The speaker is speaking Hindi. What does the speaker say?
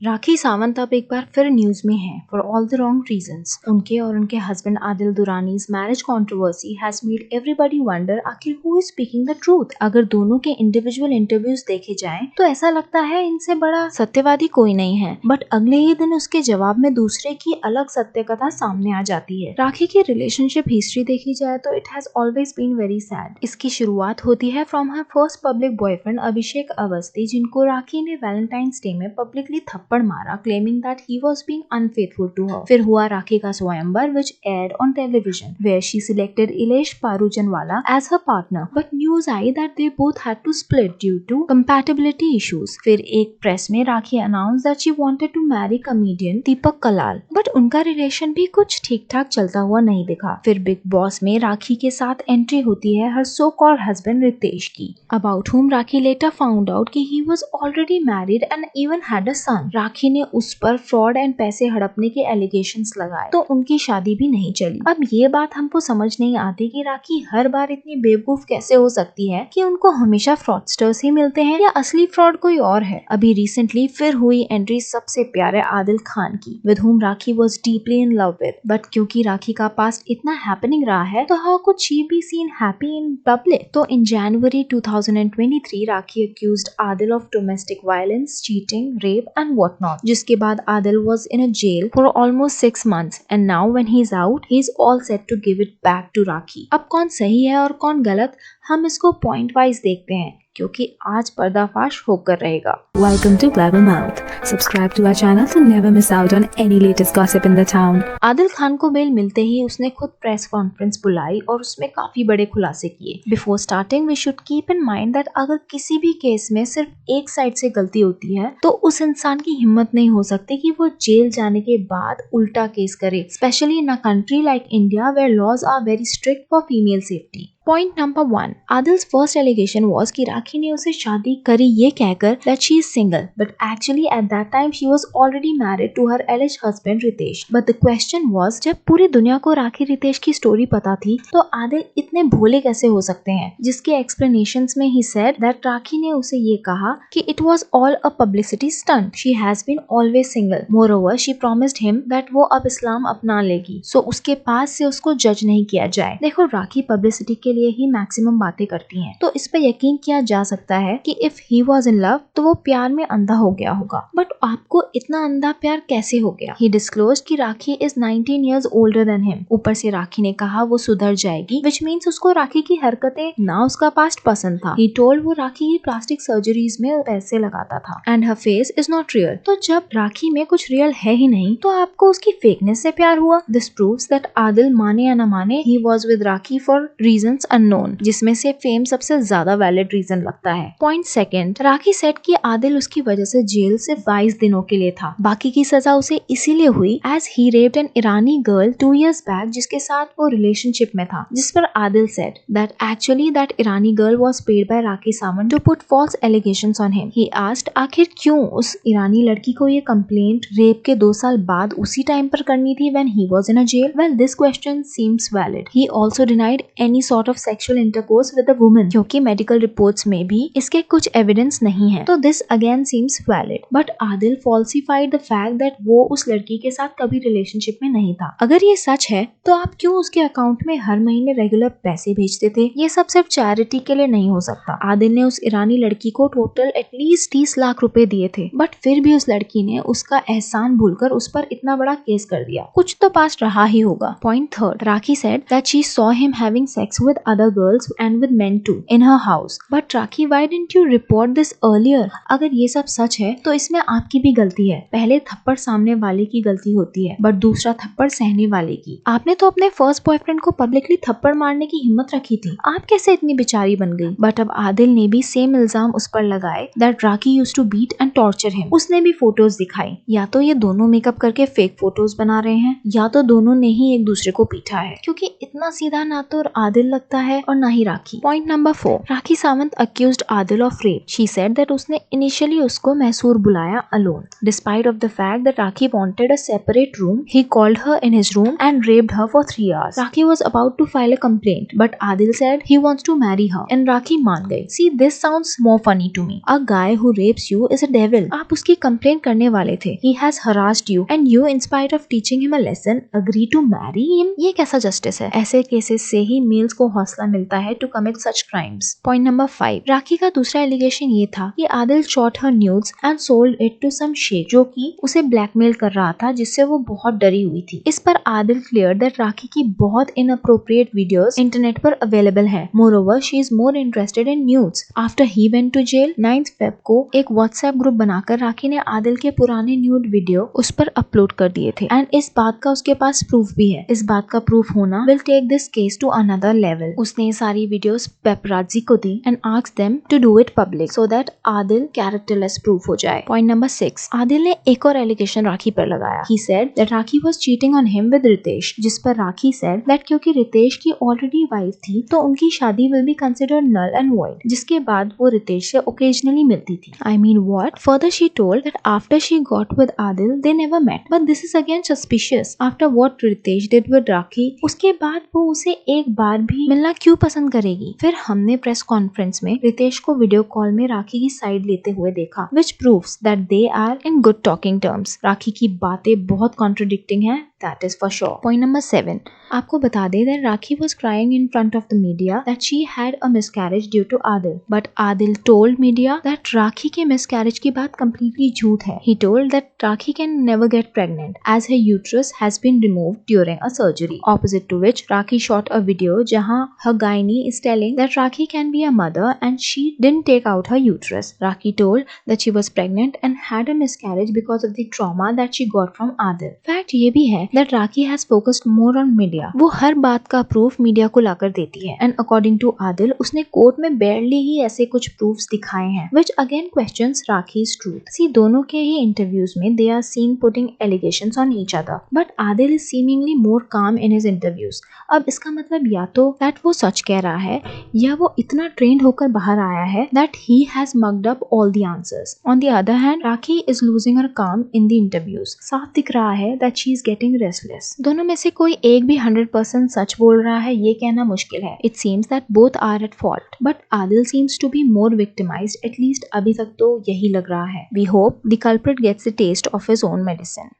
राखी सावंत अब एक बार फिर न्यूज में है for all the wrong reasons. उनके और उनके husband Adil Durrani's marriage controversy has made everybody wonder आखिर who is speaking the truth. अगर दोनों के इंडिविजुअल इंटरव्यूज देखे जाएं तो ऐसा लगता है इनसे बड़ा सत्यवादी कोई नहीं है, बट अगले ही दिन उसके जवाब में दूसरे की अलग सत्य कथा सामने आ जाती है। राखी की रिलेशनशिप हिस्ट्री देखी जाए तो it has always been very sad. इसकी शुरुआत होती है from her first public boyfriend Abhishek Awasthi, जिनको राखी ने वैलेंटाइंस डे में पब्लिकली थप्पड़ मारा claiming that he was being unfaithful to her। फिर हुआ राखी का स्वयंवर which aired on television where she selected Ilesh पारुचनवाला as her partner, but news I that they both had to split due to compatibility issues। फिर एक प्रेस में राखी announced that she wanted to marry comedian Deepak Kalal, but उनका रिलेशन भी कुछ ठीक ठाक चलता हुआ नहीं दिखा। फिर बिग बॉस में राखी के साथ एंट्री होती है her so called husband Ritesh की, about whom rakhi later found out कि he was already married and even had a son। राखी ने उस पर फ्रॉड एंड पैसे हड़पने के एलिगेशंस लगाए तो उनकी शादी भी नहीं चली। अब ये बात हमको समझ नहीं आती कि राखी हर बार इतनी बेवकूफ कैसे हो सकती है कि उनको हमेशा फ्रॉडस्टर्स ही मिलते हैं या असली फ्रॉड कोई और है। अभी रिसेंटली फिर हुई एंट्री सबसे प्यारे आदिल खान की, with whom Rakhi was deeply in love with, but क्योंकि राखी का पास्ट इतना हैपनिंग रहा है तो how could she be seen happy in public. तो in January 2023 Rakhi accused Adil of domestic violence, cheating, rape and what not, जिसके बाद Adil was in a jail for almost 6 months and now when he's out, he's all set to give it back to Rakhi। अब कौन सही है और कौन गलत, हम इसको पॉइंट वाइज देखते हैं क्योंकि आज पर्दाफाश होकर रहेगा। Welcome to Blabbermouth. Subscribe to our channel to never miss out on any latest gossip in the town। Adil Khan को बेल मिलते ही उसने खुद प्रेस कॉन्फ्रेंस बुलाई और उसमें काफी बड़े खुलासे किए। Before starting we should keep in mind that अगर किसी भी केस में सिर्फ एक साइड से गलती होती है तो उस इंसान की हिम्मत नहीं हो सकती कि वो जेल जाने के बाद उल्टा केस करे, especially in a country like India where laws are very strict for female safety. Point number 1, Adil's first allegation was कि राखी ने उसे शादी करी ये कहकर that she is single, but actually at that time she was already married to her alleged husband Ritesh. But the question was, जब पूरी दुनिया को राखी रितेश की स्टोरी पता थी तो आदिल इतने भोले कैसे हो सकते हैं, जिसके एक्सप्लेनेशंस में ही सेड दैट राखी ने उसे ये कहा कि it was all a publicity stunt, she has been always single, moreover she promised him that वो अब इस्लाम अपना लेगी, सो उसके पास से उसको जज नहीं किया जाए। देखो राखी पब्लिसिटी के लिए ही मैक्सिमम बातें करती हैं, तो इस पे यकीन किया जा सकता है कि if he was in love तो वो प्यार में अंधा हो गया होगा, बट आपको इतना अंधा प्यार कैसे हो गया। ही डिस्क्लोज्ड कि Rakhi is 19 years older than him. ऊपर से राखी ने कहा वो सुधर जाएगी, विच मीन्स उसको राखी की हरकतें ना उसका पास्ट पसंद था। ही टोल्ड वो राखी की प्लास्टिक सर्जरीज में पैसे लगाता था and her face is not real. तो जब राखी में कुछ रियल है ही नहीं तो आपको उसकी फेकनेस से प्यार हुआ। दिस प्रूव्स दैट आदिल माने या न माने he was with rakhi for reasons unknown, जिसमें से फेम सबसे ज्यादा वैलिड रीजन लगता है। पॉइंट सेकंड, राखी सेट कि आदिल उसकी वजह से जेल सिर्फ 22 दिनों के लिए था, बाकी की सजा उसे इसीलिए हुई एज ही रेप्ड एन ईरानी गर्ल 2 years बैक जिसके साथ वो रिलेशनशिप में था, जिस पर Adil said that actually that ईरानी girl was paid by Rakhi Sawant to put false allegations on him. He asked आखिर क्यों उस ईरानी लड़की को ये कंप्लेंट रेप के 2 साल बाद उसी टाइम पर करनी थी when he was in a jail. Well this question seems valid. He also denied any sort of sexual intercourse with a woman, क्योंकि मेडिकल रिपोर्ट्स में भी इसके कुछ एविडेंस नहीं है, तो this again seems valid. But Adil falsified the fact that वो उस लड़की के साथ कभी रिलेशनशिप में नहीं था। अगर ये सच है तो आप क्यों उसके अकाउंट में हर महीने रेगुलर पैसे भेजते थे? ये सब सिर्फ चैरिटी के लिए नहीं हो सकता। आदिल ने उस ईरानी लड़की को टोटल एटलीस्ट 30 लाख रुपए दिए थे, बट फिर भी उस लड़की ने उसका एहसान भूलकर उस पर इतना बड़ा केस कर दिया। कुछ तो पास्ट रहा ही होगा। Point third, rakhi said that she saw him having sex with other girls and with men too in her house, but Rakhi, why didn't you report this earlier? अगर ये सब सच है तो इसमें आपकी भी गलती है। पहले थप्पड़ सामने वाले की गलती होती है, बट दूसरा थप्पड़ सहने वाले की। आपने तो अपने फर्स्ट बॉयफ्रेंड को पब्लिकली थप्पड़ मारने की हिम्मत रखी थी, आप कैसे इतनी बेचारी बन गई? बट अब आदिल ने भी सेम इल्जाम उस पर लगाए that Rakhi used to beat and torture him. उसने भी फोटोज दिखाई। या तो ये दोनों मेकअप करके फेक फोटोज बना रहे हैं या तो दोनों ने ही एक दूसरे को पीटा है, क्योंकि इतना सीधा ना तो आदिल लगता लगता है और ना ही Rakhi. Point number 4, Rakhi Sawant accused Adil of rape. She said that उसने इनिशियली उसको मैसूर बुलाया alone. Despite of the fact that Rakhi wanted a separate room, he called her in his room and raped her for 3 hours. Rakhi was about to file a complaint, but Adil said he wants to marry her, and Rakhi मान गई। See, this sounds more funny to me. A guy who rapes you is a devil. आप उसकी complaint करने वाले थे। He has harassed you, and you, in spite of teaching him a lesson, agree to marry him. ये कैसा justice है? ऐसे केसेस से ही मेल्स को हौसला मिलता है to commit such crimes. Point number 5, राखी का दूसरा एलिगेशन ये था कि Adil shot her nudes and sold it to some sheikh, जो कि उसे ब्लैकमेल कर रहा था, जिससे वो बहुत डरी हुई थी। इस पर आदिल क्लियर दैट राखी की बहुत इनअप्रोप्रिएट वीडियोस इंटरनेट पर अवेलेबल है। Moreover, she is more interested in nudes. After he went to jail, 9 Feb को एक व्हाट्सएप ग्रुप बनाकर राखी ने आदिल के पुराने न्यूड वीडियो उस पर अपलोड कर दिए थे, एंड इस बात का उसके पास प्रूफ भी है। इस बात का प्रूफ होना will take this case to another level. उसने ये सारी वीडियोस पेपराजी को दी and asked them to do it public so that Adil characterless proof हो जाए। पॉइंट नंबर 6, आदिल ने एक और एलिगेशन राखी पर लगाया। He said that Rakhi was cheating on him with Ritesh, जिस पर राखी सेड दैट क्योंकि रितेश की ऑलरेडी वाइफ थी तो उनकी शादी will be considered null and void, जिसके बाद वो रितेश से ओकेजनली मिलती थी। I mean what? Further she told that after she got with Adil they never met, but this is again suspicious after what Ritesh did with Rakhi. उसके बाद वो उसे एक बार भी मिलना क्यों पसंद करेगी? फिर हमने प्रेस कॉन्फ्रेंस में रितेश को वीडियो कॉल में राखी की साइड लेते हुए देखा, which proves that they are in good talking terms. राखी की बातें बहुत कॉन्ट्रडिक्टिंग हैं, that is for sure. Point number 7, आपको बता दें that Rakhi was crying in front of the media that she had a miscarriage due to Adil, but Adil told media that Rakhi के miscarriage की बात completely झूठ है. He told that Rakhi can never get pregnant as her uterus has been removed during a surgery. Opposite to which Rakhi shot a video जहाँ her gynae is telling that Rakhi can be a mother and she didn't take out her uterus. Rakhi told that she was pregnant and had a miscarriage because of the trauma that she got from Adil. Fact ये भी है that Rakhi has focused more on media. वो हर बात का प्रूफ मीडिया को लाकर देती है, एंड अकॉर्डिंग टू आदिल उसने कोर्ट में बेयरली ही ऐसे कुछ प्रूफ्स दिखाए हैं, which again questions Rakhi's truth. See, दोनों के ही इंटरव्यूज में they are seen putting allegations on each other, but Adil is seemingly more calm in his interviews. अब इसका मतलब या तो that वो सच कह रहा है या वो इतना ट्रेंड होकर बाहर आया है that he has mugged up all the answers. On the other hand, Rakhi is losing her calm in the interviews. साफ दिख रहा है that she is getting restless. दोनों में से कोई एक भी 100% सच बोल रहा है ये कहना मुश्किल है. It seems that both are at fault, but Adil seems to be more victimized. At least अभी तक तो यही लग रहा है. We hope the culprit gets the taste of his own medicine.